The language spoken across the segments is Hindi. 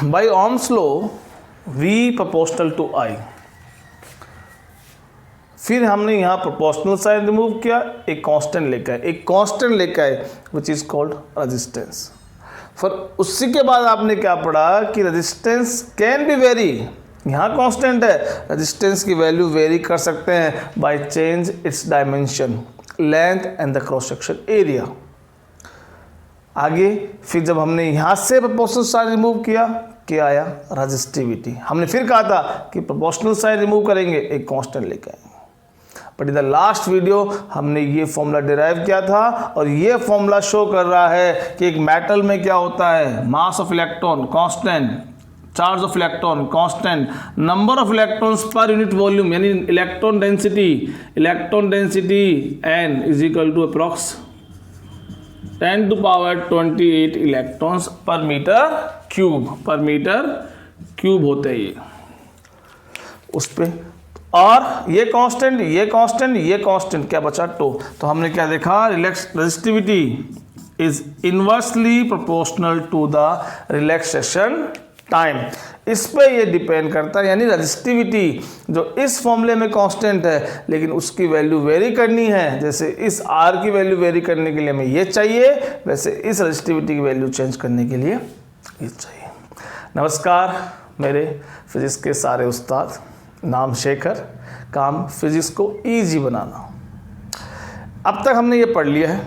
Bye Ohm's law V proportional to I। फिर हमने यहाँ प्रोपोर्शनल साइन रिमूव किया, एक कांस्टेंट लेकर आए विच इज कॉल्ड रेजिस्टेंस। फिर उसी के बाद आपने क्या पढ़ा कि रेजिस्टेंस कैन बी वेरी, यहाँ कांस्टेंट है, रेजिस्टेंस की वैल्यू वेरी कर सकते हैं by change it's dimension, length and the cross section area. आगे फिर जब हमने यहाँ से प्रोपोर्शनल साइन रिमूव किया, क्या आया? रेजिस्टिविटी। हमने फिर कहा था कि प्रोपोर्शनल साइन रिमूव करेंगे, एक कांस्टेंट लेके आएंगे। But in the last video हमने ये फॉर्मूला डिराइव किया था और ये फॉर्मूला शो कर रहा है कि एक मेटल में क्या होता है, mass of electron constant, charge of electron constant, number of electrons per unit volume यानी electron density n is equal to approx 10⁻28 electrons per metre cube होते हैं ये उस पे। और ये कांस्टेंट क्या बचा? तो हमने क्या देखा? Resistivity is inversely proportional to the relaxation time. इस पे ये डिपेंड करता है, यानी रेजिस्टिविटी जो इस फॉर्मूले में कांस्टेंट है लेकिन उसकी वैल्यू वेरी करनी है, जैसे इस R की वैल्यू वेरी करने के लिए हमें ये चाहिए, वैसे इस रेजिस्टिविटी की वैल्यू चेंज करने के लिए ये चाहिए। नमस्कार, मेरे फिजिक्स के सारे उस्ताद, नाम शेखर, काम फिजिक्स को इजी बनाना। अब तक हमने ये पढ़ लिया है।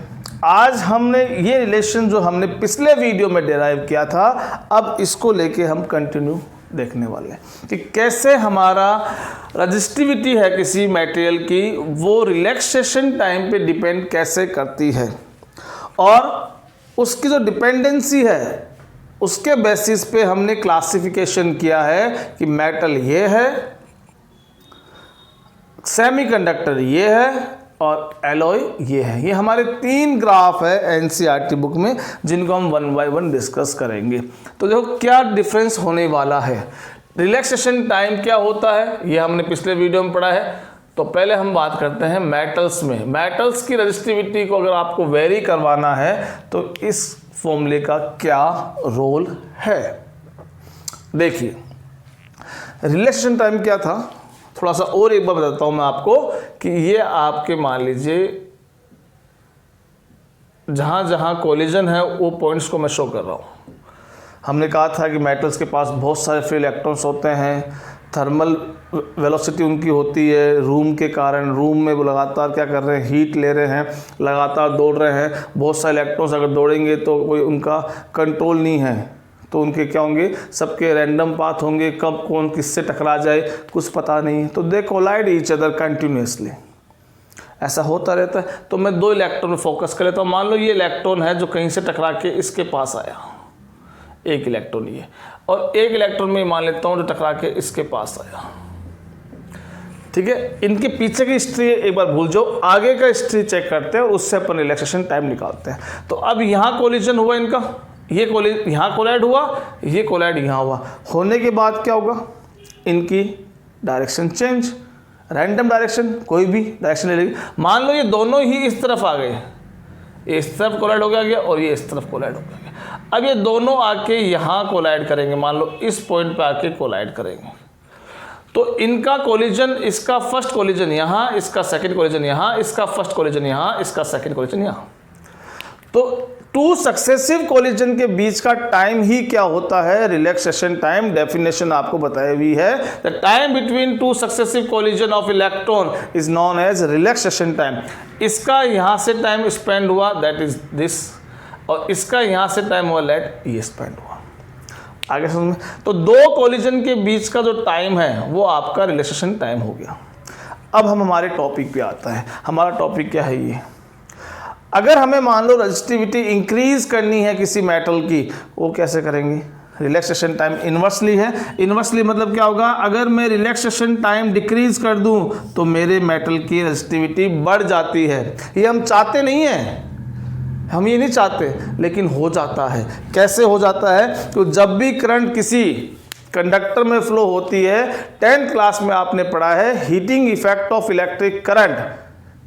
आज हमने ये रिलेशन जो हमने पिछले वीडियो में डिराइव किया था, अब इसको लेके हम कंटिन्यू देखने वाले हैं कि कैसे हमारा रेजिस्टिविटी है किसी मटेरियल की, वो रिलैक्सेशन टाइम पे डिपेंड कैसे करती है और उसकी जो डिपेंडेंसी है उसके बेसिस पे हमने क्लासिफिकेशन किया है कि मेटल ये है, सेमीकंडक्टर ये है और एलॉय ये है। ये हमारे 3 ग्राफ है एनसीईआरटी बुक में जिनको हम 1 बाय 1 डिस्कस करेंगे। तो देखो क्या डिफरेंस होने वाला है, रिलैक्सेशन टाइम क्या होता है, ये हमने पिछले वीडियो में पढ़ा है। तो पहले हम बात करते हैं मेटल्स में। मेटल्स की रेजिस्टिविटी को अगर आपको वेरी करवाना है तो इस फॉर्मूले का क्या रोल है। देखिए रिलैक्सेशन टाइम क्या था, थोड़ा सा और एक बार बताता हूं मैं आपको कि ये आपके मान लीजिए जहां जहां कोलिजन है वो पॉइंट्स को मैं शो कर रहा हूं। हमने कहा था कि मेटल्स के पास बहुत सारे फ्री इलेक्ट्रॉन्स होते हैं, थर्मल वेलोसिटी उनकी होती है, रूम के कारण रूम में वो लगातार क्या कर रहे हैं, हीट ले रहे हैं, लगातार दौड़ रहे हैं। बहुत सारे इलेक्ट्रॉन्स अगर दौड़ेंगे तो कोई उनका कंट्रोल नहीं है, तो उनके क्या होंगे, सबके रैंडम पाथ होंगे, कब कौन किससे टकरा जाए कुछ पता नहीं है। तो दे कोलाइड ईच अदर कंटिन्यूसली, ऐसा होता रहता है। तो मैं 2 इलेक्ट्रॉन में फोकस कर लेता हूँ। मान लो ये इलेक्ट्रॉन है जो कहीं से टकरा के इसके पास आया, एक इलेक्ट्रॉन ये, और एक इलेक्ट्रॉन में मान लेता हूँ जो टकरा के इसके पास आया। ठीक है, इनके पीछे की हिस्ट्री एक बार भूल जाओ, आगे का हिस्ट्री चेक करते हैं, उससे अपन रिलैक्सेशन टाइम निकालते हैं। तो अब यहाँ कोलिजन हुआ इनका, ये यहाँ कोलाइड हुआ, ये कोलाइड यहाँ हुआ, होने के बाद क्या होगा, इनकी डायरेक्शन चेंज, रैंडम डायरेक्शन, कोई भी डायरेक्शन ले लेगी। मान लो ये दोनों ही इस तरफ आ गए, ये इस तरफ कोलाइड हो गया और ये इस तरफ कोलाइड हो गया। अब ये दोनों आके यहाँ कोलाइड करेंगे, मान लो इस पॉइंट पे आके कोलाइड करेंगे। तो इनका कोलिजन, इसका फर्स्ट कोलिजन यहाँ, इसका सेकंड कोलिजन यहाँ, इसका फर्स्ट कोलिजन यहाँ, इसका सेकंड कोलिजन यहाँ। तो 2 सक्सेसिव कोलिजन के बीच का टाइम ही क्या होता है, रिलैक्सेशन टाइम। डेफिनेशन आपको बताई हुई है, the time between 2 successive collision of electron is known age relaxation time. इसका यहाँ से टाइम स्पेंड हुआ, दैट इज दिस, और इसका यहाँ से टाइम हुआ, लेट ये स्पेंड हुआ। आगे समझ में? तो 2 कोलिजन के बीच का जो टाइम है वो आपका रिलैक्सेशन टाइम हो गया। अब हम हमारे टॉपिक पे आता है। हमारा टॉपिक क्या है, ये अगर हमें मान लो रेजिस्टिविटी इंक्रीज करनी है किसी मेटल की, वो कैसे करेंगे, रिलैक्सेशन टाइम इन्वर्सली है। इन्वर्सली मतलब क्या होगा, अगर मैं रिलैक्सेशन टाइम डिक्रीज कर दूं तो मेरे मेटल की रेजिस्टिविटी बढ़ जाती है। ये हम चाहते नहीं हैं, हम ये नहीं चाहते, लेकिन हो जाता है। कैसे हो जाता है, तो जब भी करंट किसी कंडक्टर में फ्लो होती है, 10th क्लास में आपने पढ़ा है heating effect of electric current,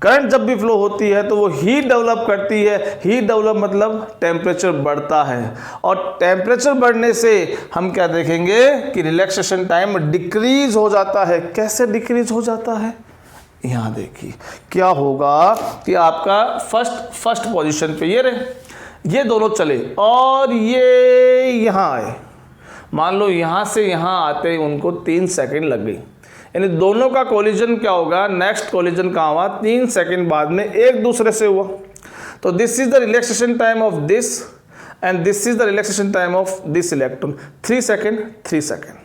current जब भी फ्लो होती है तो वो हीट डेवलप करती है। हीट डेवलप मतलब टेम्परेचर बढ़ता है, और टेम्परेचर बढ़ने से हम क्या देखेंगे कि रिलैक्सेशन टाइम डिक्रीज हो जाता है। कैसे डिक्रीज हो जाता है, यहाँ देखिए क्या होगा कि आपका फर्स्ट पोजीशन पे ये रहे, ये दोनों चले और ये यहाँ आए। मान लो यहाँ से यहाँ आते उनको 3 सेकंड लग गई, यानी दोनों का कोलिजन क्या होगा, नेक्स्ट कोलिजन कहाँ हुआ, 3 सेकंड बाद में एक दूसरे से हुआ। तो this is the relaxation time of this and this is the relaxation time of this electron, 3 second 3 second.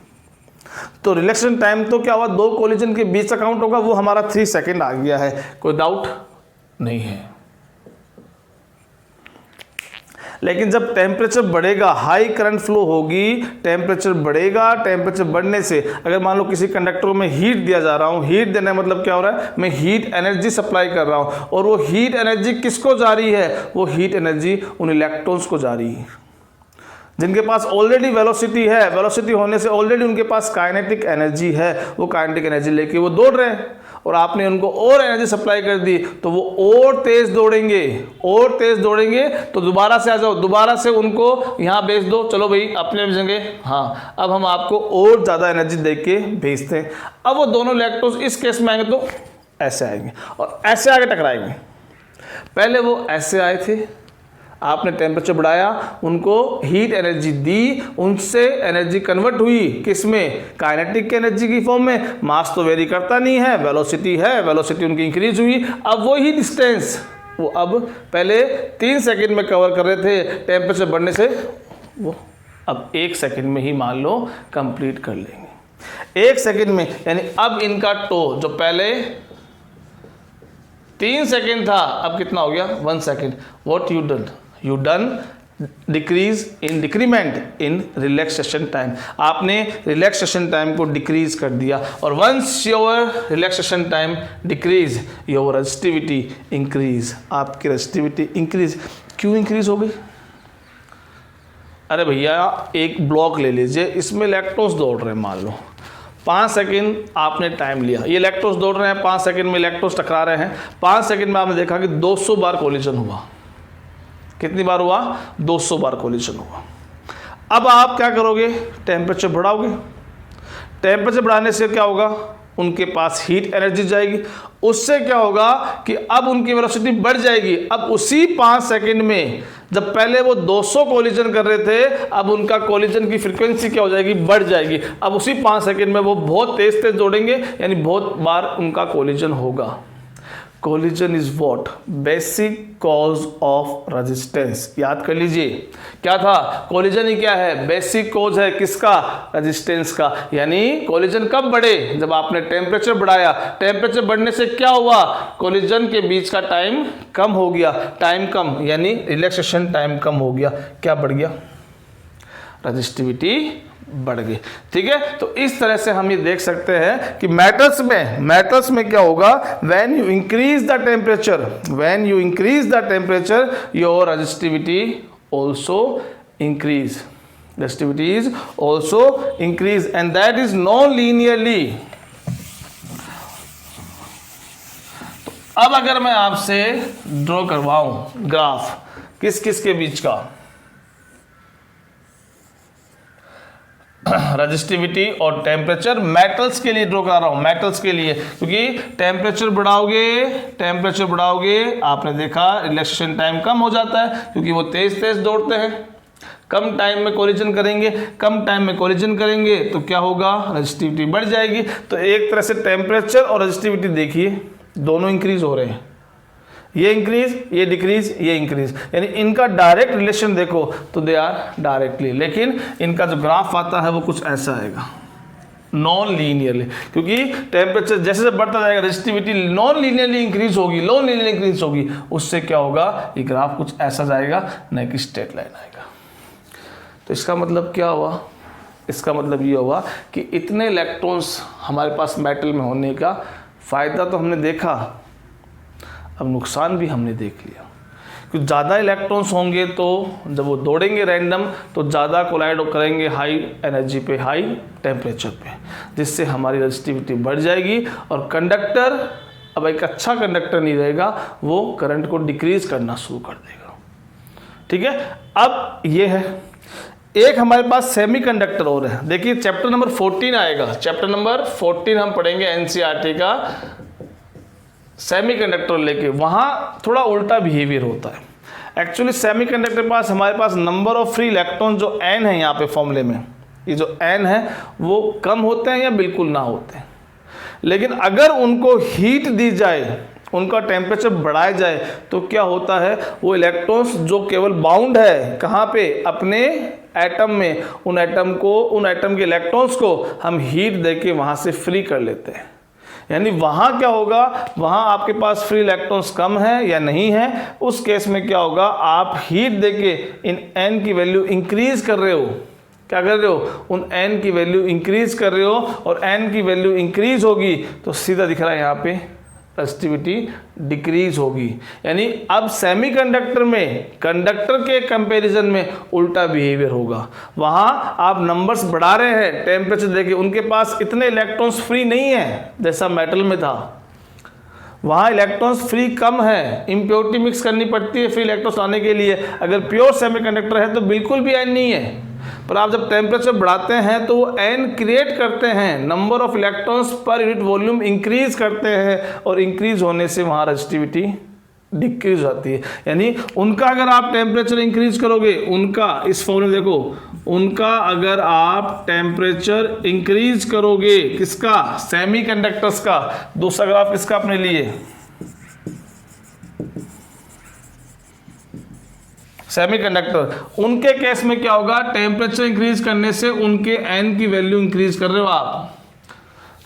तो रिलैक्सेशन टाइम तो क्या हुआ, दो कोलिजन के बीच का काउंट होगा, वो हमारा 3 सेकंड आ गया है, कोई डाउट नहीं है। लेकिन जब टेम्परेचर बढ़ेगा, हाई करंट फ्लो होगी, टेम्परेचर बढ़ेगा, टेम्परेचर बढ़ने से अगर मान लो किसी कंडक्टर में हीट दिया जा रहा हूँ, हीट देने का मतलब क्या हो रहा है, मैं हीट एनर्जी सप्लाई कर रहा हूँ, और वो हीट एनर्जी किसको जा रही है, वो हीट एनर्जी उन इलेक्ट्रॉन्स को जा रही है जिनके पास ऑलरेडी वेलोसिटी है। वेलोसिटी होने से ऑलरेडी उनके पास काइनेटिक एनर्जी है, वो काइनेटिक एनर्जी लेके वो दौड़ रहे हैं, और आपने उनको और एनर्जी सप्लाई कर दी तो वो और तेज दौड़ेंगे, और तेज दौड़ेंगे। तो दोबारा से आ जाओ, दोबारा से उनको यहाँ भेज दो, चलो भाई अपने जगह, हाँ अब हम आपको और ज़्यादा एनर्जी दे के भेजते हैं। अब वो दोनों इलेक्ट्रॉन्स इस केस में आएंगे तो ऐसे आएंगे और ऐसे आगे टकराएंगे। पहले वो ऐसे आए थे, आपने टेम्परेचर बढ़ाया, उनको हीट एनर्जी दी, उनसे एनर्जी कन्वर्ट हुई किस में, काइनेटिक एनर्जी की फॉर्म में। मास तो वेरी करता नहीं है, वेलोसिटी है, वेलोसिटी उनकी इंक्रीज हुई। अब वही डिस्टेंस वो अब पहले 3 सेकंड में कवर कर रहे थे, टेम्परेचर बढ़ने से वो अब 1 सेकंड में ही मान लो कंप्लीट कर लेंगे। 1 सेकंड में, यानी अब इनका टो जो पहले 3 सेकंड था, अब कितना हो गया, 1 second. What you done decrease in decrement in relaxation time, आपने रिलैक्सेशन टाइम को डिक्रीज कर दिया। और once your relaxation time decrease, your resistivity increase, आपकी रेजिस्टिविटी इंक्रीज। क्यों इंक्रीज हो गई, अरे भैया एक ब्लॉक ले लीजिए, इसमें इलेक्ट्रॉन्स दौड़ रहे हैं, मान लो 5 सेकंड आपने टाइम लिया, ये इलेक्ट्रॉन्स दौड़ रहे हैं, 5 सेकंड में इलेक्ट्रॉन्स टकरा रहे हैं। 5 सेकंड में आपने देखा कि 200 बार कोलिजन हुआ। कितनी बार हुआ, 200 बार कोलिजन हुआ। अब आप क्या करोगे, टेम्परेचर बढ़ाओगे। टेम्परेचर बढ़ाने से क्या होगा, उनके पास हीट एनर्जी जाएगी, उससे क्या होगा कि अब उनकी वेलोसिटी बढ़ जाएगी। अब उसी 5 सेकंड में, जब पहले वो 200 कोलिजन कर रहे थे, अब उनका कोलिजन की फ्रीक्वेंसी क्या हो जाएगी, बढ़ जाएगी। अब उसी 5 सेकंड में वो बहुत तेज तेज दौड़ेंगे, यानी बहुत बार उनका कोलिजन होगा। Collision is what, basic cause of resistance. याद कर लीजिए क्या था, कोलिजन ही क्या है, बेसिक कॉज है किसका, रेजिस्टेंस का। यानी कोलिजन कब बढ़े, जब आपने टेम्परेचर बढ़ाया। टेम्परेचर बढ़ने से क्या हुआ, कोलिजन के बीच का टाइम कम हो गया, टाइम कम यानी रिलैक्सेशन टाइम कम हो गया। क्या बढ़ गया, रेजिस्टिविटी बढ़ गई। ठीक है, तो इस तरह से हम ये देख सकते हैं कि मेटल्स में क्या होगा, when you increase the temperature your resistivity also increase, resistivity is also increase and that is non linearly. तो अब अगर मैं आपसे ड्रॉ करवाऊं ग्राफ किस किस के बीच का, रेजिस्टिविटी और टेम्परेचर, मेटल्स के लिए ड्रॉ करा रहा हूं, मेटल्स के लिए, क्योंकि टेम्परेचर बढ़ाओगे आपने देखा रिलैक्सेशन टाइम कम हो जाता है, क्योंकि वो तेज तेज दौड़ते हैं, कम टाइम में कोलिजन करेंगे तो क्या होगा, रेजिस्टिविटी बढ़ जाएगी। तो एक तरह से टेम्परेचर और रेजिस्टिविटी देखिए दोनों इंक्रीज हो रहे हैं, ये इंक्रीज, ये डिक्रीज, ये इंक्रीज, यानी इनका डायरेक्ट रिलेशन देखो तो दे आर डायरेक्टली, लेकिन इनका जो ग्राफ आता है वो कुछ ऐसा आएगा, नॉन लीनियरली, क्योंकि टेम्परेचर जैसे जैसे बढ़ता जाएगा रेजिस्टिविटी नॉन लीनियरली इंक्रीज होगी, उससे क्या होगा, ये ग्राफ कुछ ऐसा जाएगा, न कि स्ट्रेट लाइन आएगा। तो इसका मतलब क्या हुआ, इसका मतलब ये हुआ कि इतने इलेक्ट्रॉन्स हमारे पास मेटल में होने का फ़ायदा तो हमने देखा, अब नुकसान भी हमने देख लिया। क्योंकि ज़्यादा इलेक्ट्रॉन्स होंगे तो जब वो दौड़ेंगे रैंडम तो ज़्यादा कोलाइड करेंगे हाई एनर्जी पे, हाई टेम्परेचर पे, जिससे हमारी रेजिस्टिविटी बढ़ जाएगी और कंडक्टर अब एक अच्छा कंडक्टर नहीं रहेगा, वो करंट को डिक्रीज करना शुरू कर देगा। ठीक है, अब ये है। एक हमारे पास सेमीकंडक्टर और है। देखिए चैप्टर नंबर 14 आएगा, चैप्टर नंबर 14 हम पढ़ेंगे एनसीईआरटी का सेमीकंडक्टर लेके, वहां थोड़ा उल्टा बिहेवियर होता है। एक्चुअली सेमीकंडक्टर के पास हमारे पास नंबर ऑफ फ्री इलेक्ट्रॉन जो n है यहाँ पे फॉर्मूले में, ये जो n है वो कम होते हैं या बिल्कुल ना होते हैं। लेकिन अगर उनको हीट दी जाए, उनका टेम्परेचर बढ़ाया जाए, तो क्या होता है, वो इलेक्ट्रॉन्स जो केवल बाउंड है कहाँ पे, अपने एटम में, उन एटम के इलेक्ट्रॉन्स को हम हीट देके वहाँ से फ्री कर लेते हैं। यानी वहाँ क्या होगा, वहाँ आपके पास फ्री इलेक्ट्रॉन्स कम है या नहीं है, उस केस में क्या होगा, आप हीट देके इन n की वैल्यू इंक्रीज कर रहे हो। क्या कर रहे हो, उन n की वैल्यू इंक्रीज कर रहे हो, और n की वैल्यू इंक्रीज होगी तो सीधा दिख रहा है यहाँ पे रेजिस्टिविटी डिक्रीज होगी। यानी अब सेमीकंडक्टर में कंडक्टर के कंपैरिजन में उल्टा बिहेवियर होगा। वहाँ आप नंबर्स बढ़ा रहे हैं टेम्परेचर देके, उनके पास इतने इलेक्ट्रॉन्स फ्री नहीं है जैसा मेटल में था, वहाँ इलेक्ट्रॉन्स फ्री कम है, इम्प्योरिटी मिक्स करनी पड़ती है फ्री इलेक्ट्रॉन्स आने के लिए। अगर प्योर सेमीकंडक्टर है तो बिल्कुल भी n नहीं है, पर आप जब टेम्परेचर बढ़ाते हैं तो वो n क्रिएट करते हैं, number of electrons per unit volume increase करते हैं, और इंक्रीज होने से वहाँ रेजिस्टिविटी डिक्रीज जाती है। यानी उनका अगर आप टेम्परेचर इंक्रीज करोगे, उनका इस फॉर्मूले देखो, उनका अगर आप टेम्परेचर इंक्रीज करोगे, किसका, सेमीकंडक्टर्स का, दूसरा ग्राफ किसका अपने लिए, सेमीकंडक्टर, उनके केस में क्या होगा, टेम्परेचर इंक्रीज करने से उनके n की वैल्यू इंक्रीज कर रहे हो आप।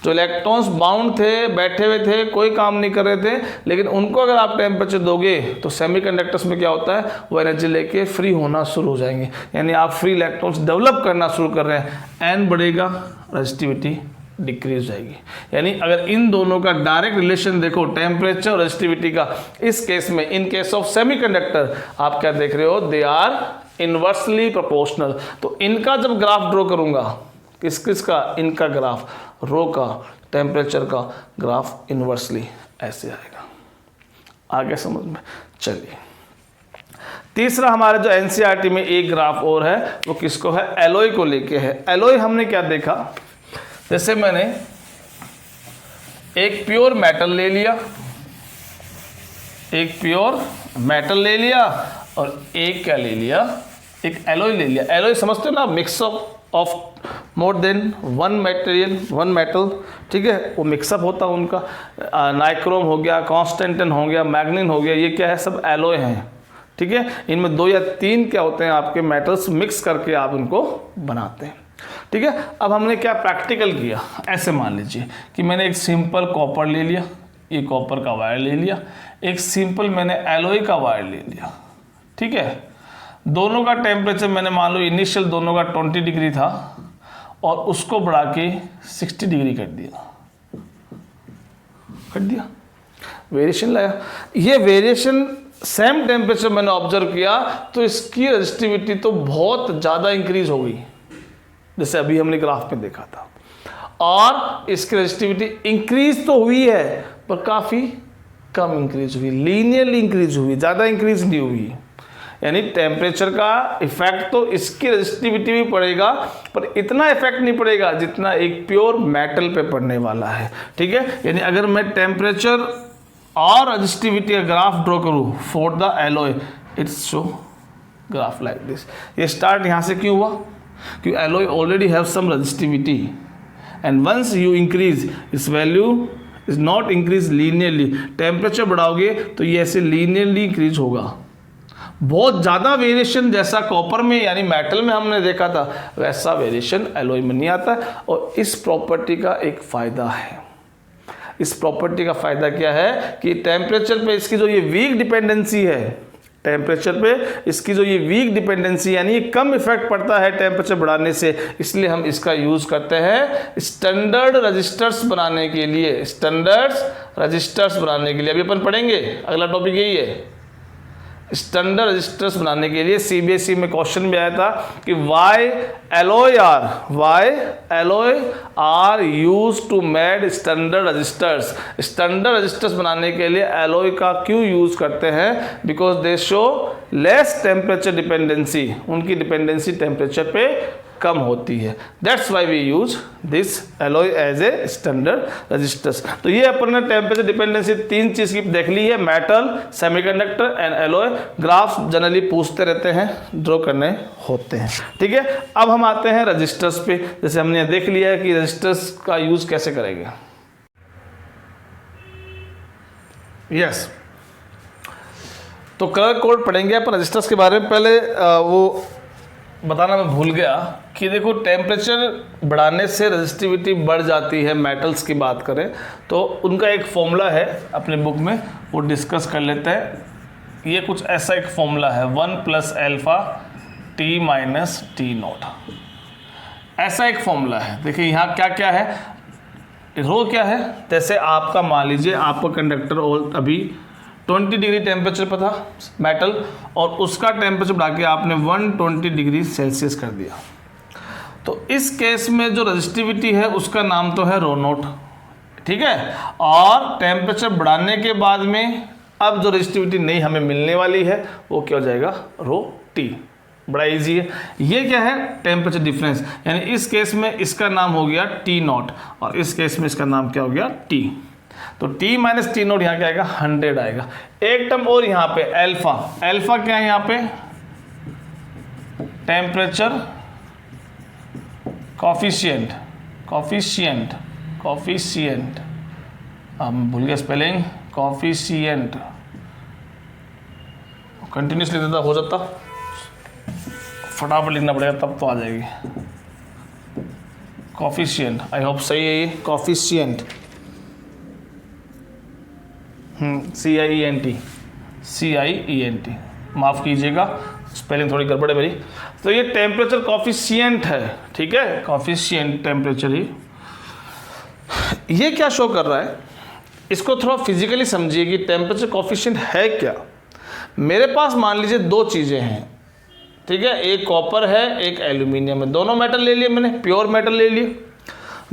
जो इलेक्ट्रॉन्स बाउंड थे, बैठे हुए थे, कोई काम नहीं कर रहे थे, लेकिन उनको अगर आप टेम्परेचर दोगे तो सेमीकंडक्टर्स में क्या होता है, वो एनर्जी लेके फ्री होना शुरू हो जाएंगे। यानी आप फ्री इलेक्ट्रॉन्स डेवलप करना शुरू कर रहे हैं, n बढ़ेगा, रेजिस्टिविटी डिक्रीज जाएगी। यानी अगर इन दोनों का डायरेक्ट रिलेशन देखो, टेम्परेचर और रेजिस्टिविटी का, इस केस में, इन केस ऑफ सेमीकंडक्टर, आप क्या देख रहे हो, दे आर इनवर्सली प्रोपोर्शनल। तो इनका जब ग्राफ ड्रॉ करूंगा, किसका, इनका ग्राफ, रो का, टेम्परेचर का ग्राफ इनवर्सली ऐसे आएगा। आगे समझ में, चलिए तीसरा हमारा जो एनसीईआरटी में एक ग्राफ और है, वो किसको है, एलॉय को लेके है। एलॉय हमने क्या देखा, जैसे मैंने एक प्योर मेटल ले लिया, एक प्योर मेटल ले लिया, और एक क्या ले लिया, एक एलॉय ले लिया। एलॉय समझते हो ना, mix up of more than one material, one metal, ठीक है, वो मिक्सअप होता है उनका, नाइक्रोम हो गया, कॉन्स्टेंटिन हो गया, मैग्नीन हो गया, ये क्या है, सब एलॉय हैं। ठीक है, इनमें 2 या 3 क्या होते हैं आपके मेटल्स मिक्स करके आप इनको बनाते हैं। ठीक है, अब हमने क्या प्रैक्टिकल किया, ऐसे मान लीजिए कि मैंने एक सिंपल कॉपर ले लिया, ये कॉपर का वायर ले लिया, एक सिंपल मैंने एलॉय का वायर ले लिया। ठीक है, दोनों का टेम्परेचर मैंने मान लो इनिशियल दोनों का 20 डिग्री था, और उसको बढ़ा के 60 डिग्री कर दिया, वेरिएशन लाया। ये वेरिएशन सेम टेम्परेचर मैंने ऑब्जर्व किया तो इसकी रेजिस्टिविटी तो बहुत ज़्यादा इंक्रीज हो गई, जैसे अभी हमने ग्राफ में देखा था, और इसकी रेजिस्टिविटी इंक्रीज तो हुई है पर काफ़ी कम इंक्रीज हुई, लीनियरली इंक्रीज हुई, ज़्यादा इंक्रीज नहीं हुई। यानी टेम्परेचर का इफेक्ट तो इसकी रेजिस्टिविटी भी पड़ेगा, पर इतना इफेक्ट नहीं पड़ेगा जितना एक प्योर मेटल पे पड़ने वाला है। ठीक है, यानी अगर मैं टेम्परेचर और रेजिस्टिविटी का ग्राफ ड्रॉ करूँ for the alloy, it's show graph like this. ये स्टार्ट यहाँ से क्यों हुआ, क्योंकि alloy already have some resistivity, and once you increase इस value is not increase linearly. Temperature बढ़ाओगे तो ये ऐसे लीनियरली इंक्रीज होगा। बहुत ज़्यादा वेरिएशन जैसा कॉपर में यानी मेटल में हमने देखा था, वैसा वेरिएशन एलॉय में नहीं आता। और इस प्रॉपर्टी का एक फ़ायदा है, इस प्रॉपर्टी का फ़ायदा क्या है कि टेम्परेचर पे इसकी जो ये वीक डिपेंडेंसी है, टेम्परेचर पे इसकी जो ये वीक डिपेंडेंसी यानी ये कम इफेक्ट पड़ता है टेम्परेचर बढ़ाने से, इसलिए हम इसका यूज़ करते हैं स्टैंडर्ड रजिस्टर्स बनाने के लिए, स्टैंडर्ड रजिस्टर्स बनाने के लिए। अभी अपन पढ़ेंगे, अगला टॉपिक यही है स्टैंडर्ड रजिस्टर्स बनाने के लिए सीबीएसई में क्वेश्चन भी आया था कि why alloy are use to made standard resistors. Standard resistors बनाने के लिए एलॉय का क्यों यूज करते हैं? Because they show less temperature dependency, उनकी डिपेंडेंसी टेम्परेचर पे कम होती है। That's why we use this alloy as a standard resistors. तो ये अपन ने टेम्परेचर डिपेंडेंसी 3 चीज की देख ली है, metal, semiconductor and alloy. Graph generally पूछते रहते हैं, ड्रॉ करने होते हैं, ठीक है। अब हम आते हैं रजिस्टर्स पे। जैसे हमने देख लिया है कि रजिस्टर्स का यूज कैसे करेंगे। यस, तो कलर कोड पढ़ेंगे अपन रजिस्टर्स के बारे में। पहले वो बताना मैं भूल गया कि देखो टेम्परेचर बढ़ाने से रेजिस्टिविटी बढ़ जाती है। मेटल्स की बात करें तो उनका एक फॉर्मूला है, अपने बुक में वो डिस्कस कर लेते हैं। ये कुछ ऐसा एक फॉर्मूला है, 1 + अल्फा T - T0, ऐसा एक फॉर्मूला है। देखिए यहाँ क्या क्या है, रो क्या है। जैसे आपका मान लीजिए आपका कंडक्टर और अभी 20 डिग्री टेम्परेचर पर था मेटल, और उसका टेम्परेचर बढ़ा के आपने 120 डिग्री सेल्सियस कर दिया। तो इस केस में जो रेजिस्टिविटी है उसका नाम तो है रो नोट, ठीक है। और टेम्परेचर बढ़ाने के बाद में अब जो रेजिस्टिविटी नहीं हमें मिलने वाली है वो क्या हो जाएगा, रो टी। बड़ा इजी है। ये क्या है, टेम्परेचर डिफरेंस, यानी इस केस में इसका नाम हो गया T0 और इस केस में इसका नाम क्या हो गया, T। तो T - T0 यहाँ क्या आएगा, 100 आएगा। एक टर्म और यहाँ पे अल्फा, अल्फा क्या है यहाँ पे, टेम्परेचर कॉफिशिएंट, हम भूल गए स्पेलिंग, कॉफिशिएंट कंटिन्यूसली देता हो जाता, फटाफट लिखना पड़ेगा तब तो आ जाएगी। कॉफिशिएंट, आई होप सही है ये, कॉफिशिएंट CIENT, माफ़ कीजिएगा स्पेलिंग थोड़ी गड़बड़ है मेरी। तो ये टेम्परेचर कॉफिशिएंट है, ठीक है, कॉफिशिएंट टेम्परेचर ही। ये क्या शो कर रहा है, इसको थोड़ा फिजिकली समझिए कि टेम्परेचर कॉफिशिएंट है क्या। मेरे पास मान लीजिए 2 चीज़ें हैं, ठीक है, एक कॉपर है एक एल्यूमिनियम है, दोनों मेटल ले लिए मैंने, प्योर मेटल ले लिए।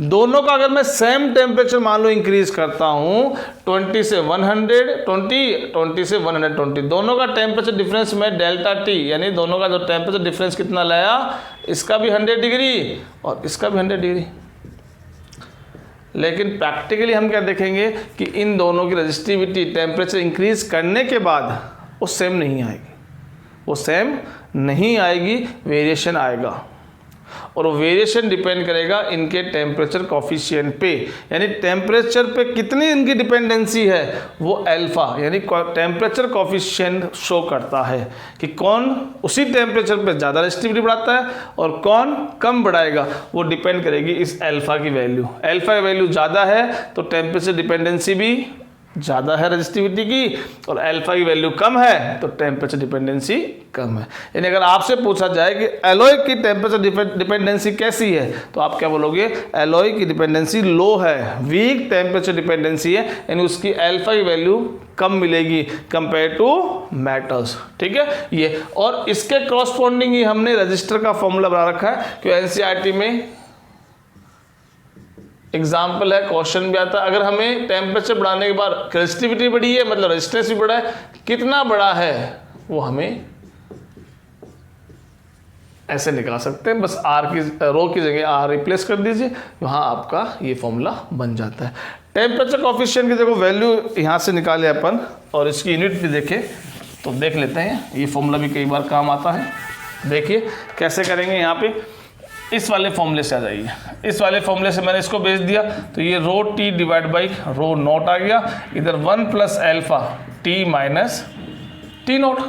दोनों का अगर मैं सेम टेम्परेचर मान लो इंक्रीज करता हूँ 20 से 120, दोनों का टेम्परेचर डिफरेंस में डेल्टा T, यानी दोनों का जो टेम्परेचर डिफरेंस कितना लाया, इसका भी 100 डिग्री और इसका भी 100 डिग्री। लेकिन प्रैक्टिकली हम क्या देखेंगे कि इन दोनों की रेजिस्टिविटी टेम्परेचर इंक्रीज करने के बाद वो सेम नहीं आएगी, वेरिएशन आएगा। और वो वेरिएशन डिपेंड करेगा इनके टेम्परेचर कॉफिशिएंट पे, यानी टेम्परेचर पे कितनी इनकी डिपेंडेंसी है, वो अल्फा यानी टेम्परेचर कॉफिशिएंट शो करता है कि कौन उसी टेम्परेचर पे ज़्यादा रेजिस्टिविटी बढ़ाता है और कौन कम बढ़ाएगा। वो डिपेंड करेगी इस अल्फा की वैल्यू। अल्फा की वैल्यू ज़्यादा है तो टेम्परेचर डिपेंडेंसी भी ज़्यादा है रेजिस्टिविटी की, और अल्फा की वैल्यू कम है तो टेम्परेचर डिपेंडेंसी कम है। यानी अगर आपसे पूछा जाए कि एलॉय की टेम्परेचर डिपेंडेंसी कैसी है, तो आप क्या बोलोगे, एलॉय की डिपेंडेंसी लो है, वीक टेम्परेचर डिपेंडेंसी है, यानी उसकी अल्फा की वैल्यू कम मिलेगी कंपेयर टू मेटल्स, ठीक है ये। और इसके कॉरस्पॉन्डिंग ही हमने रजिस्टर का फॉर्मूला बना रखा है, क्यों एनसीईआरटी में एग्जाम्पल है, क्वेश्चन भी आता है। अगर हमें टेम्परेचर बढ़ाने के बाद रेजिस्टिविटी बढ़ी है, मतलब रेजिस्टेंस भी बढ़ा है, कितना बड़ा है वो हमें ऐसे निकाल सकते हैं। बस आर की रो की जगह आर रिप्लेस कर दीजिए, वहाँ आपका ये फॉर्मूला बन जाता है। टेम्परेचर कॉफिशिएंट की देखो वैल्यू यहाँ से निकाले अपन, और इसकी यूनिट भी देखें तो देख लेते हैं। ये फॉर्मूला भी कई बार काम आता है। देखिए कैसे करेंगे, यहाँ पे इस वाले फॉर्मूले से आ जाइए। इस वाले फॉर्मूले से मैंने इसको भेज दिया तो ये rho T divide by rho not आ गया। इधर 1 + अल्फा T - T0।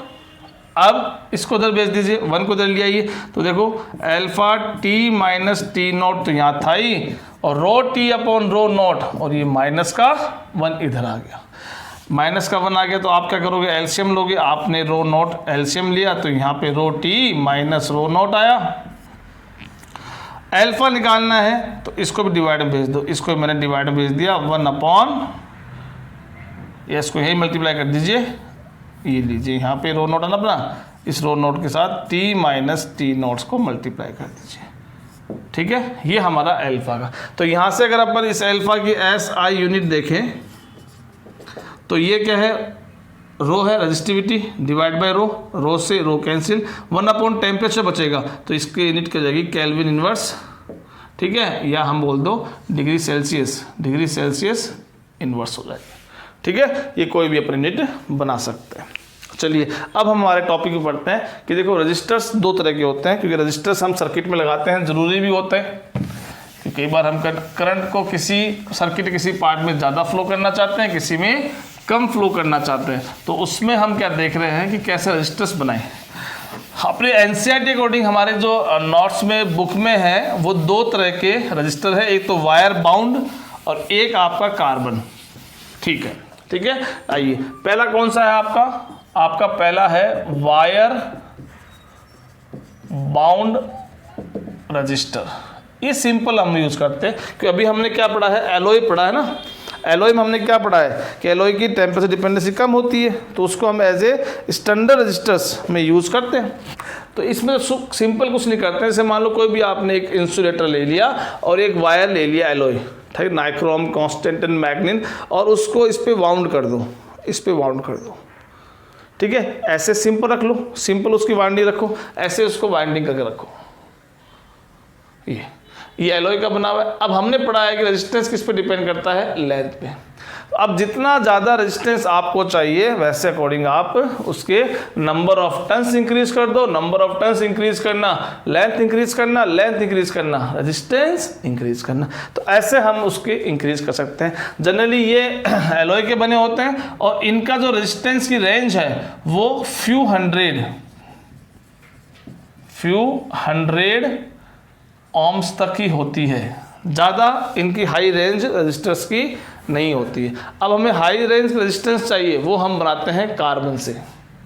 अब इसको उधर भेज दीजिए, 1 को उधर ले आइए तो देखो अल्फा T - T0 तो यहाँ था ही, और rho T upon rho not, और ये माइनस का 1 इधर आ गया। माइनस का 1 आ गया तो आप क्या करोगे, एलसीएम लोगे। आपने रो नॉट एलसीएम लिया तो यहाँ पे rho T minus rho not आया। अल्फा निकालना है तो इसको भी डिवाइड में भेज दो, इसको मैंने डिवाइड में भेज दिया 1 अपॉन, या इसको यही मल्टीप्लाई कर दीजिए, ये लीजिए यहाँ पे रो नोट है ना अपना, इस रो नोट के साथ t माइनस टी नोट्स को मल्टीप्लाई कर दीजिए, ठीक है। ये हमारा अल्फा का। तो यहाँ से अगर अपन इस अल्फा की SI यूनिट देखें तो ये क्या है, रो है रेजिस्टिविटी डिवाइड बाय रो, रो से रो कैंसिल, 1/10 टेम्परेचर बचेगा तो इसकी यूनिट क्या जाएगी केल्विन इनवर्स, ठीक है, या हम बोल दो डिग्री सेल्सियस इनवर्स हो जाएगी, ठीक है। ये कोई भी अपनी यूनिट बना सकते हैं। चलिए अब हम हमारे टॉपिक पे पढ़ते हैं कि देखो रजिस्टर्स दो तरह के होते हैं, क्योंकि रजिस्टर्स हम सर्किट में लगाते हैं, ज़रूरी भी होते हैं कि कई बार हम करंट को किसी सर्किट किसी पार्ट में ज़्यादा फ्लो करना चाहते हैं, किसी में कम फ्लो करना चाहते हैं, तो उसमें हम क्या देख रहे हैं कि कैसे रजिस्टर्स बनाएं। अपने NCERT अकॉर्डिंग हमारे जो नोट्स में बुक में है वो दो तरह के रजिस्टर है, एक तो वायर बाउंड और एक आपका कार्बन, ठीक है। आइए पहला कौन सा है आपका पहला है वायर बाउंड रजिस्टर। ये सिंपल हम यूज करते हैं कि अभी हमने क्या पढ़ा है, एलॉय पढ़ा है ना। एलॉय में हमने क्या पढ़ा है कि एलॉय की टेम्परेचर डिपेंडेंसी कम होती है, तो उसको हम एज ए स्टैंडर्ड रजिस्टर्स में यूज़ करते हैं। तो इसमें सिंपल कुछ नहीं करते हैं। जैसे मान लो कोई भी आपने एक इंसुलेटर ले लिया और एक वायर ले लिया एलॉय, ठीक है, नाइक्रोम, कॉन्स्टेंटिन, मैग्नीन, और उसको इस पर वाउंड कर दो, ठीक है। ऐसे सिंपल रख लो, सिंपल उसकी वाइंडिंग रखो, ऐसे उसको वाइंडिंग करके रखो। ये एलॉय का बना हुआ है। अब हमने पढ़ा है कि रेजिस्टेंस किस पे डिपेंड करता है, लेंथ पे। अब जितना ज़्यादा रेजिस्टेंस आपको चाहिए वैसे अकॉर्डिंग आप उसके नंबर ऑफ टर्न्स इंक्रीज कर दो, नंबर ऑफ टर्न्स इंक्रीज करना, लेंथ इंक्रीज करना, रेजिस्टेंस इंक्रीज करना। तो ऐसे हम उसके इंक्रीज कर सकते हैं। जनरली ये एलॉय के बने होते हैं और इनका जो रेजिस्टेंस की रेंज है वो फ्यू हंड्रेड ओम्स तक ही होती है, ज़्यादा इनकी हाई रेंज रजिस्टर्स की नहीं होती है। अब हमें हाई रेंज रेजिस्टेंस चाहिए, वो हम बनाते हैं कार्बन से।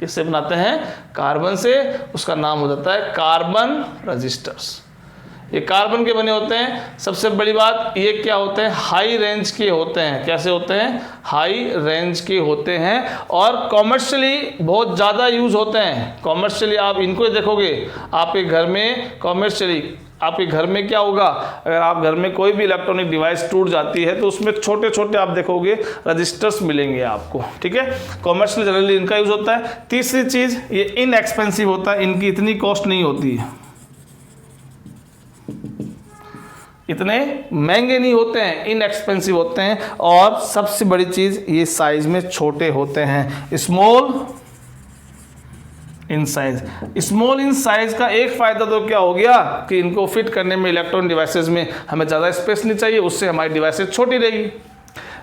किससे बनाते हैं, कार्बन से। उसका नाम हो जाता है कार्बन रजिस्टर्स। ये कार्बन के बने होते हैं। सबसे बड़ी बात ये क्या होते हैं, हाई रेंज के होते हैं। कैसे होते हैं, हाई रेंज के होते हैं और कॉमर्शियली बहुत ज़्यादा यूज़ होते हैं। कॉमर्शियली आप इनको देखोगे, आपके घर में कॉमर्शियली आपके घर में क्या होगा, अगर आप घर में कोई भी इलेक्ट्रॉनिक डिवाइस टूट जाती है तो उसमें छोटे छोटे आप देखोगे रजिस्टर्स मिलेंगे आपको, ठीक है। कॉमर्शियल जनरली इनका यूज़ होता है। तीसरी चीज़, ये इनएक्सपेंसिव होता है, इनकी इतनी कॉस्ट नहीं होती है, इतने महंगे नहीं होते हैं, इनएक्सपेंसिव होते हैं। और सबसे बड़ी चीज़, ये साइज में छोटे होते हैं, स्मॉल इन साइज का एक फ़ायदा तो क्या हो गया कि इनको फिट करने में इलेक्ट्रॉनिक डिवाइसेस में हमें ज़्यादा स्पेस नहीं चाहिए, उससे हमारी डिवाइसेस छोटी रहेगी।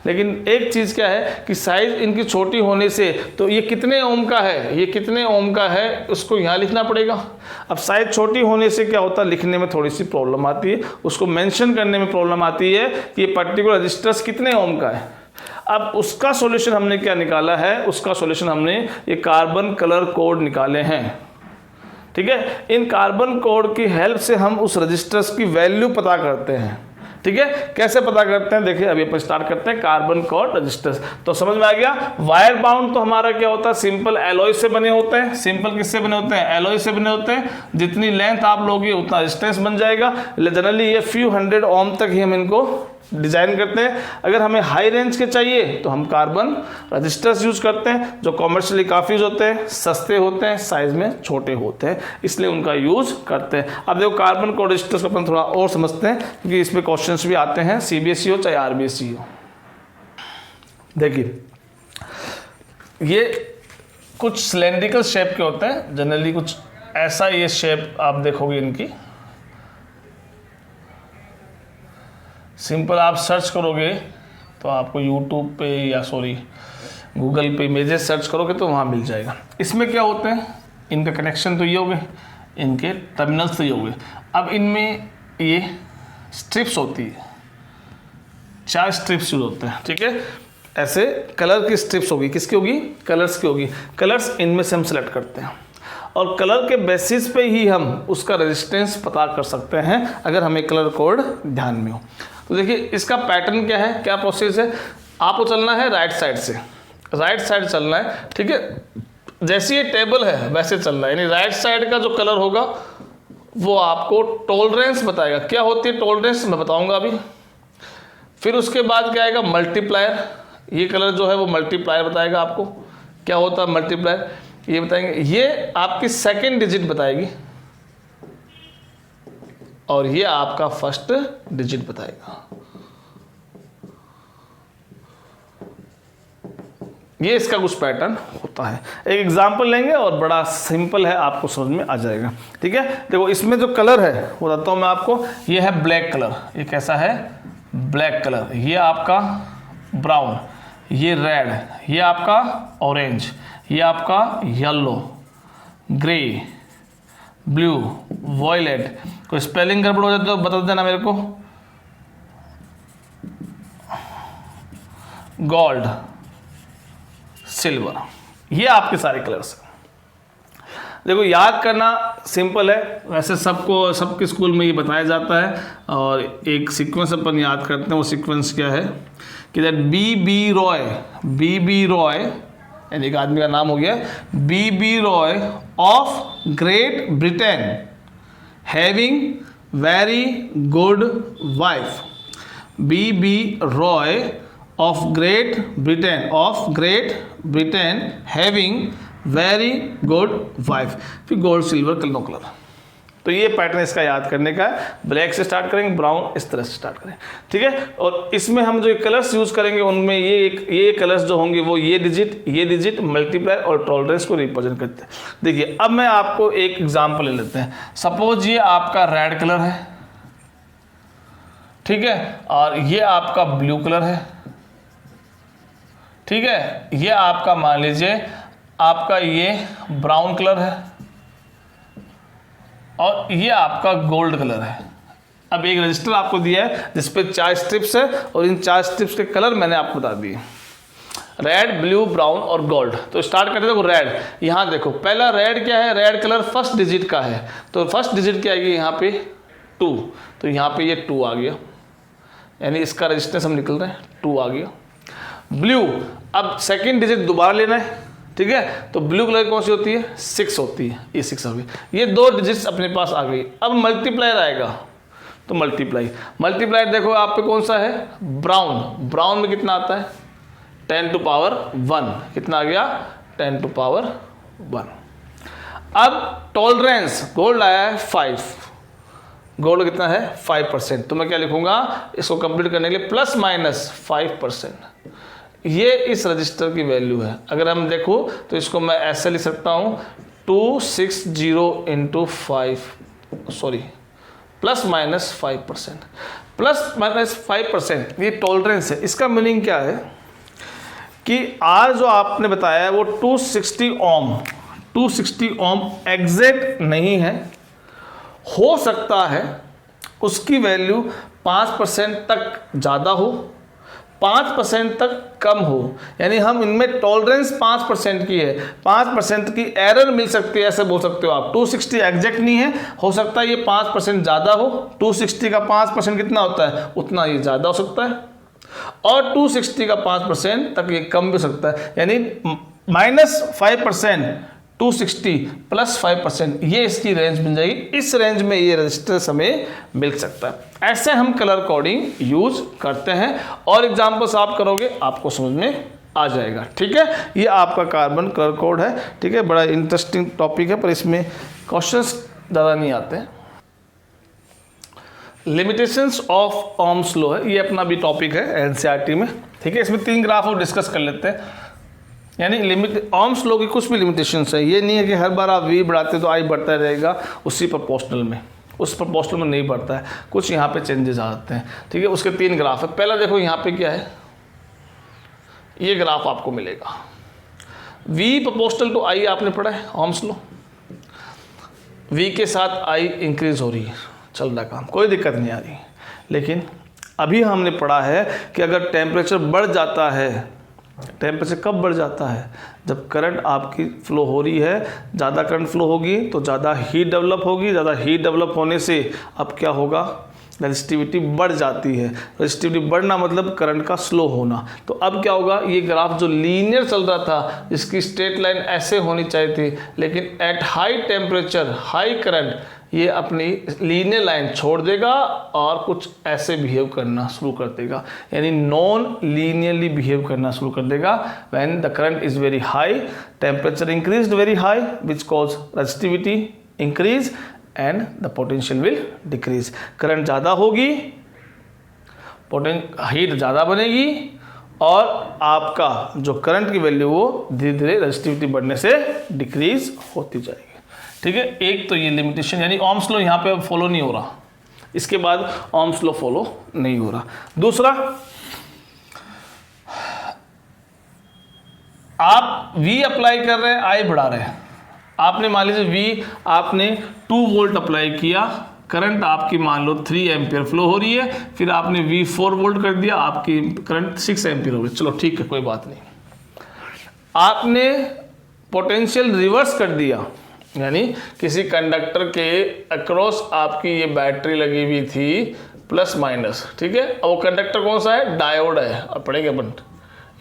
लेकिन एक चीज़ क्या है कि साइज़ इनकी छोटी होने से, तो ये कितने ओम का है उसको यहाँ लिखना पड़ेगा। अब साइज़ छोटी होने से क्या होता है, लिखने में थोड़ी सी प्रॉब्लम आती है, उसको मेंशन करने में प्रॉब्लम आती है कि ये पर्टिकुलर रजिस्टर्स कितने ओम का है। अब उसका सॉल्यूशन हमने क्या निकाला है, उसका सॉल्यूशन हमने ये कार्बन कलर कोड निकाले हैं, ठीक है। इन कार्बन कोड की हेल्प से हम उस रजिस्टर्स की वैल्यू पता करते हैं, ठीक है। कैसे पता करते हैं, देखिए अभी अपन स्टार्ट करते हैं कार्बन कोड रजिस्टर्स। तो समझ में आ गया। वायर बाउंड तो हमारा क्या होता है, सिंपल एलॉय से बने होते हैं। सिंपल किससे बने होते हैं, एलॉय से बने होते हैं। जितनी लेंथ आप लोगे उतना रेजिस्टेंस बन जाएगा। जनरली ये फ्यू हंड्रेड ओम तक ही हम इनको डिजाइन करते हैं। अगर हमें हाई रेंज के चाहिए तो हम कार्बन रजिस्टर्स यूज करते हैं, जो कॉमर्शियली काफ़ी यूज होते हैं, सस्ते होते हैं, साइज में छोटे होते हैं, इसलिए उनका यूज करते हैं। अब देखो कार्बन कोड रजिस्टर्स को अपन थोड़ा और समझते हैं, क्योंकि इसमें क्वेश्चंस भी आते हैं, CBSE हो चाहे RBSE हो। देखिए ये कुछ सिलेंड्रिकल शेप के होते हैं, जनरली कुछ ऐसा ये शेप आप देखोगे इनकी। सिंपल आप सर्च करोगे तो आपको यूट्यूब पे या गूगल पे इमेजेस सर्च करोगे तो वहाँ मिल जाएगा। इसमें क्या होते हैं, इनका कनेक्शन तो ये हो गए, इनके टर्मिनल्स तो ये हो गए। अब इनमें ये स्ट्रिप्स होती है, 4 स्ट्रिप्स यूज होते हैं, ठीक है। ऐसे कलर की स्ट्रिप्स होगी, किसकी होगी, कलर्स की होगी। कलर्स इनमें से हम सेलेक्ट करते हैं और कलर के बेसिस पे ही हम उसका रेजिस्टेंस पता कर सकते हैं, अगर हमें कलर कोड ध्यान में हो। तो देखिए इसका पैटर्न क्या है, क्या प्रोसेस है। आपको चलना है राइट साइड से, राइट साइड चलना है, ठीक है। जैसे ये टेबल है वैसे चल रहा है, यानी राइट साइड का जो कलर होगा वो आपको टॉलरेंस बताएगा। क्या होती है टॉलरेंस मैं बताऊंगा अभी। फिर उसके बाद क्या आएगा मल्टीप्लायर, ये कलर जो है वो मल्टीप्लायर बताएगा आपको। क्या होता है मल्टीप्लायर ये बताएंगे। ये आपकी सेकंड डिजिट बताएगी और ये आपका फर्स्ट डिजिट बताएगा। ये इसका कुछ पैटर्न होता है। एक एग्जांपल लेंगे और बड़ा सिंपल है, आपको समझ में आ जाएगा। ठीक है, देखो इसमें जो कलर है वो बताता हूँ मैं आपको। ये है ब्लैक कलर, ये कैसा है ब्लैक कलर। ये आपका ब्राउन, ये रेड, ये आपका ऑरेंज, ये आपका येलो, ग्रे, ब्लू, वॉयलेट। कोई स्पेलिंग गड़बड़ हो जाए तो बता देना मेरे को। गोल्ड, सिल्वर, ये आपके सारे कलर्स हैं। देखो याद करना सिंपल है, वैसे सबके स्कूल में ये बताया जाता है और एक सीक्वेंस अपन याद करते हैं। वो सीक्वेंस क्या है कि दैट बी रॉय यानी एक आदमी का नाम हो गया B Roy of great Britain having very good wife. B Roy of Great Britain having very good wife। फिर गोल्ड सिल्वर नो कलर। तो ये पैटर्न इसका याद करने का है। ब्लैक से स्टार्ट करेंगे, ब्राउन इस तरह से स्टार्ट करें। ठीक है, और इसमें हम जो कलर्स यूज करेंगे उनमें ये कलर्स जो होंगे वो ये डिजिट मल्टीप्लायर और टॉलरेंस को रिप्रेजेंट करते हैं। देखिए अब मैं आपको एक एग्जांपल ले लेते हैं। सपोज ये आपका रेड कलर है, ठीक है, और ये आपका ब्लू कलर है, ठीक है, ये आपका मान लीजिए आपका ये ब्राउन कलर है और ये आपका गोल्ड कलर है। अब एक रजिस्टर आपको दिया है जिस पे 4 स्ट्रिप्स है और इन 4 स्ट्रिप्स के कलर मैंने आपको बता दिए, रेड, ब्लू, ब्राउन और गोल्ड। तो स्टार्ट करते देखो रेड। यहाँ देखो पहला रेड क्या है, रेड कलर फर्स्ट डिजिट का है, तो फर्स्ट डिजिट क्या आएगी यहाँ पे 2, तो यहाँ पे ये 2 आ गया, यानी इसका रजिस्टेंस हम निकल रहे हैं 2 आ गया। ब्लू, अब सेकंड डिजिट दोबारा लेना है, ठीक है, तो ब्लू कलर कौन सी होती है 6 होती है, ये 6 हो गई। ये 2 डिजिट्स अपने पास आ गई। अब मल्टीप्लायर आएगा, तो मल्टीप्लायर देखो आप पे कौन सा है ब्राउन में कितना आता है 10 टू पावर 1, कितना आ गया 10 टू पावर 1। अब टॉलरेंस गोल्ड आया है 5, गोल्ड कितना है 5%, तो मैं क्या लिखूंगा इसको कंप्लीट करने के लिए ±5%। ये इस रजिस्टर की वैल्यू है। अगर हम देखो तो इसको मैं ऐसे लिख सकता हूँ 260 इंटू 5 ±5%, ±5% ये टॉलरेंस है। इसका मीनिंग क्या है कि आज जो आपने बताया है वो 260 ओम एग्जैक्ट नहीं है, हो सकता है उसकी वैल्यू 5% तक ज़्यादा हो, 5% तक कम हो, यानी हम इनमें टॉलरेंस 5% की है, 5% की एरर मिल सकती है, ऐसे बोल सकते हो आप। 260 एग्जैक्ट नहीं है, हो सकता है ये 5% ज़्यादा हो, 260 का 5% कितना होता है उतना ये ज़्यादा हो सकता है, और 260 का 5% तक ये कम भी हो सकता है, यानी -5%, 260 +5%, ये इसकी रेंज मिल जाएगी। इस रेंज में ये रजिस्टर हमें मिल सकता है। ऐसे हम कलर कोडिंग यूज करते हैं और एग्जाम्पल्स आप करोगे आपको समझ में आ जाएगा। ठीक है, ये आपका कार्बन कलर कोड है। ठीक है, बड़ा इंटरेस्टिंग टॉपिक है पर इसमें क्वेश्चंस ज़्यादा नहीं आते हैं। लिमिटेशंस ऑफ ओम्स लॉ है, ये अपना भी टॉपिक है एनसीईआरटी में। ठीक है, इसमें 3 ग्राफ और डिस्कस कर लेते हैं। यानी लिमिट ओम्स लॉ की कुछ भी लिमिटेशंस है, ये नहीं है कि हर बार आप V बढ़ाते तो I बढ़ता रहेगा उसी प्रोपोर्शनल में, उस प्रोपोर्शनल में नहीं बढ़ता है, कुछ यहाँ पे चेंजेस आ जाते हैं। ठीक है, उसके 3 ग्राफ है। पहला देखो यहाँ पे क्या है, ये ग्राफ आपको मिलेगा V प्रोपोर्शनल टू I, आपने पढ़ा है ओम्स लॉ। V के साथ I इंक्रीज हो रही है, चल रहा काम, कोई दिक्कत नहीं आ रही। लेकिन अभी हमने पढ़ा है कि अगर टेम्परेचर बढ़ जाता है, टेम्परेचर कब बढ़ जाता है, जब करंट आपकी फ्लो हो रही है, ज़्यादा करंट फ्लो होगी तो ज़्यादा हीट डेवलप होगी, ज़्यादा हीट डेवलप होने से अब क्या होगा, रेजिस्टिविटी बढ़ जाती है। रेजिस्टिविटी बढ़ना मतलब करंट का स्लो होना। तो अब क्या होगा, ये ग्राफ जो लीनियर चल रहा था, जिसकी स्ट्रेट लाइन ऐसे होनी चाहिए थी, लेकिन at high temperature high current ये अपनी लीनियर लाइन छोड़ देगा और कुछ ऐसे बिहेव करना शुरू कर देगा, यानी नॉन लीनियरली बिहेव करना शुरू कर देगा। When the current is very high, temperature increased very high which cause resistivity increase and the potential will decrease. Current ज़्यादा होगी, हीट ज़्यादा बनेगी और आपका जो करंट की वैल्यू वो धीरे धीरे रेजिस्टिविटी बढ़ने से डिक्रीज होती जाएगी। ठीक है, एक तो ये लिमिटेशन, यानी ओम्स लॉ यहाँ पे फॉलो नहीं हो रहा, इसके बाद ओम्स लॉ फॉलो नहीं हो रहा। दूसरा, आप V अप्लाई कर रहे हैं, I बढ़ा रहे हैं। आपने मान लीजिए V आपने 2 वोल्ट अप्लाई किया, करंट आपकी मान लो 3 एम्पियर फ्लो हो रही है, फिर आपने V 4 वोल्ट कर दिया, आपकी करंट 6 एम्पियर हो गई। चलो ठीक है, कोई बात नहीं। आपने पोटेंशियल रिवर्स कर दिया, यानी किसी कंडक्टर के अक्रॉस आपकी ये बैटरी लगी हुई थी प्लस माइनस, ठीक है। अब वो कंडक्टर कौन सा है, डायोड है। अब पढ़ेंगे अपन,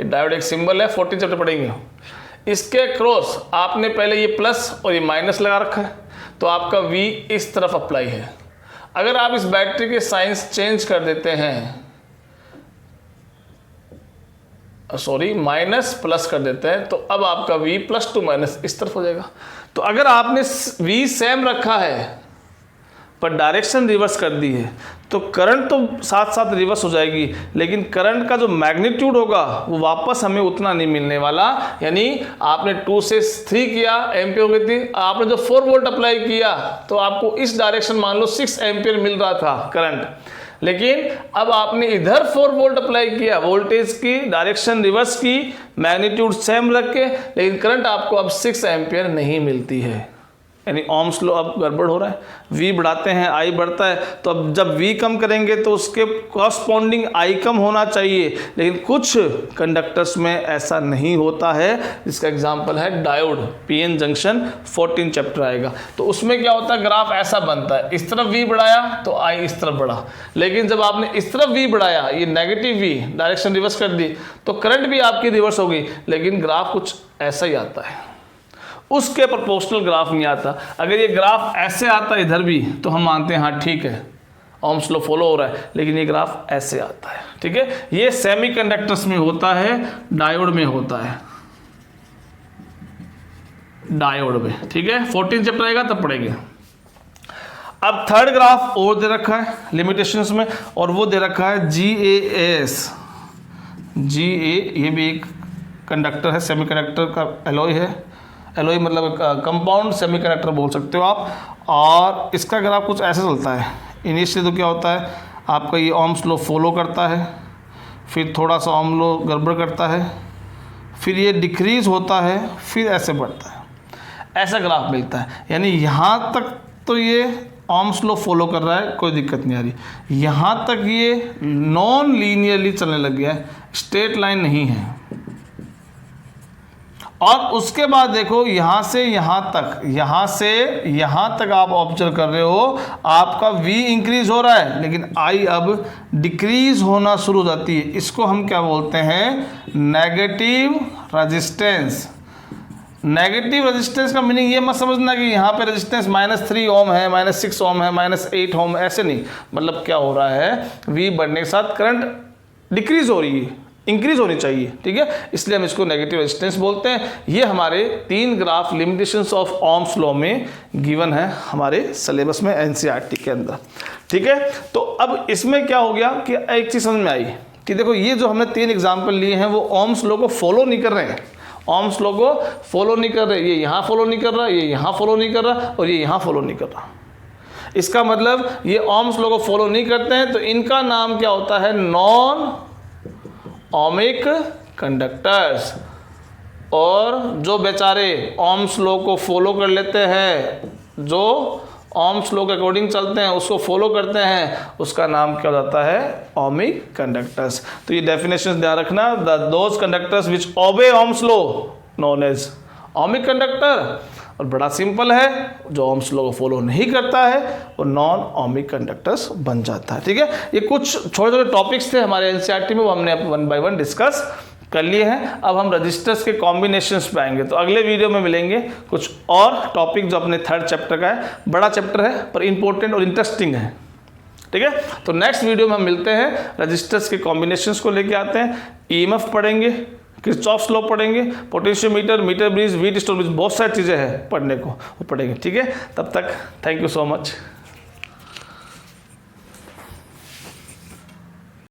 ये डायोड एक सिंबल है, 14 चैप्टर पढ़ेंगे। इसके क्रॉस आपने पहले ये प्लस और ये माइनस लगा रखा है, तो आपका V इस तरफ अप्लाई है। अगर आप इस बैटरी के साइंस चेंज कर देते हैं, सॉरी माइनस प्लस कर देते हैं, तो अब आपका V प्लस टू माइनस इस तरफ हो जाएगा। तो अगर आपने V सेम रखा है पर डायरेक्शन रिवर्स कर दी है, तो करंट तो साथ साथ रिवर्स हो जाएगी, लेकिन करंट का जो मैग्नीट्यूड होगा वो वापस हमें उतना नहीं मिलने वाला। यानी आपने 2 से 3 किया, एम्पियर हो गई थी, आपने जो 4 वोल्ट अप्लाई किया तो आपको इस डायरेक्शन मान लो 6 एम्पियर मिल रहा था करंट, लेकिन अब आपने इधर 4 वोल्ट अप्लाई किया, वोल्टेज की डायरेक्शन रिवर्स की, मैग्नीट्यूड सेम रख के, लेकिन करंट आपको अब 6 एम्पियर नहीं मिलती है। यानी ओम्स लॉ अब गड़बड़ हो रहा है। V बढ़ाते हैं, I बढ़ता है, तो अब जब V कम करेंगे तो उसके कॉरस्पॉन्डिंग I कम होना चाहिए, लेकिन कुछ कंडक्टर्स में ऐसा नहीं होता है। इसका एग्जांपल है डायोड, PN जंक्शन, 14 चैप्टर आएगा। तो उसमें क्या होता है, ग्राफ ऐसा बनता है, इस तरफ V बढ़ाया तो I इस तरफ बढ़ा, लेकिन जब आपने इस तरफ V बढ़ाया, ये नेगेटिव V डायरेक्शन रिवर्स कर दी, तो करंट भी आपकी रिवर्स हो गई, लेकिन ग्राफ कुछ ऐसा ही आता है, उसके प्रोपोर्शनल ग्राफ नहीं आता। अगर ये ग्राफ ऐसे आता इधर भी तो हम मानते हैं हाँ ठीक है, ओम्स लॉ फॉलो हो रहा है, लेकिन ये ग्राफ ऐसे आता है। ठीक है, ये सेमीकंडक्टर्स में होता है, डायोड में होता है, डायोड में। ठीक है, 14 चैप्टर आएगा तब पढ़ेंगे। अब थर्ड ग्राफ और दे रखा है लिमिटेशंस में, और वो दे रखा है GaAs। ये भी एक कंडक्टर है, सेमीकंडक्टर का एलॉय है, एलॉय मतलब कंपाउंड सेमीकंडक्टर बोल सकते हो आप। और इसका ग्राफ कुछ ऐसे चलता है। इनिशियली तो क्या होता है, आपका ये ओम्स लॉ फॉलो करता है, फिर थोड़ा सा ओम लॉ गड़बड़ करता है, फिर ये डिक्रीज होता है, फिर ऐसे बढ़ता है, ऐसा ग्राफ मिलता है। यानी यहाँ तक तो ये ओम्स लॉ फॉलो कर रहा है, कोई दिक्कत नहीं आ रही। यहाँ तक ये नॉन लीनियरली चलने लग गया है, स्ट्रेट लाइन नहीं है। और उसके बाद देखो यहाँ से यहाँ तक, यहाँ से यहाँ तक आप ऑब्जर्व कर रहे हो, आपका V इंक्रीज हो रहा है, लेकिन I अब डिक्रीज होना शुरू हो जाती है। इसको हम क्या बोलते हैं, नेगेटिव रेजिस्टेंस। नेगेटिव रेजिस्टेंस का मीनिंग ये मत समझना कि यहाँ पे रेजिस्टेंस -3 ओम है, -6 ओम है, -8 ओम, ऐसे नहीं। मतलब क्या हो रहा है, V बढ़ने के साथ करंट डिक्रीज हो रही है, इंक्रीज होनी चाहिए। ठीक है, इसलिए हम इसको नेगेटिव रेजिस्टेंस बोलते हैं। ये हमारे 3 graph limitations of Ohm's law में गिवन है हमारे सिलेबस में, NCERT के अंदर। ठीक है, तो अब इसमें क्या हो गया कि एक चीज़ समझ में आई कि देखो ये जो हमने 3 एग्जाम्पल लिए हैं वो ओम्स लॉ को फॉलो नहीं कर रहे हैं, ओम्स लॉ को फॉलो नहीं कर रहे। ये यहाँ फॉलो नहीं कर रहा, ये यहाँ फॉलो नहीं कर रहा, और ये यहाँ फॉलो नहीं कर रहा। इसका मतलब ये ओम्स लॉ को फॉलो नहीं करते हैं, तो इनका नाम क्या होता है, नॉन ओमिक कंडक्टर्स। और जो बेचारे ओम्स लॉ को फॉलो कर लेते हैं, जो ओम्स लॉ के अकॉर्डिंग चलते हैं, उसको फॉलो करते हैं, उसका नाम क्या हो जाता है, ओमिक कंडक्टर्स। तो ये डेफिनेशन ध्यान रखना, those conductors which obey ohm's law known as ohmic conductor, और बड़ा सिंपल है, जो ओम्स लॉ को फॉलो नहीं करता है वो नॉन ओमिक कंडक्टर्स बन जाता है। ठीक है, ये कुछ छोटे छोटे टॉपिक्स थे हमारे एनसीईआरटी में, वो हमने 1 बाय 1 डिस्कस कर लिए हैं। अब हम रजिस्टर्स के कॉम्बिनेशंस पे आएंगे, तो अगले वीडियो में मिलेंगे कुछ और टॉपिक जो अपने 3rd चैप्टर का है। बड़ा चैप्टर है पर इंपॉर्टेंट और इंटरेस्टिंग है। ठीक है, तो नेक्स्ट वीडियो में हम मिलते हैं, रजिस्टर्स के कॉम्बिनेशंस को लेके आते हैं, ईएमएफ पढ़ेंगे, किरचॉफ्स लॉ पढ़ेंगे, potentiometer, meter bridge, Wheatstone bridge, बहुत सारी चीज़ें हैं पढ़ने को, वो पढ़ेंगे। ठीक है, तब तक थैंक यू सो मच।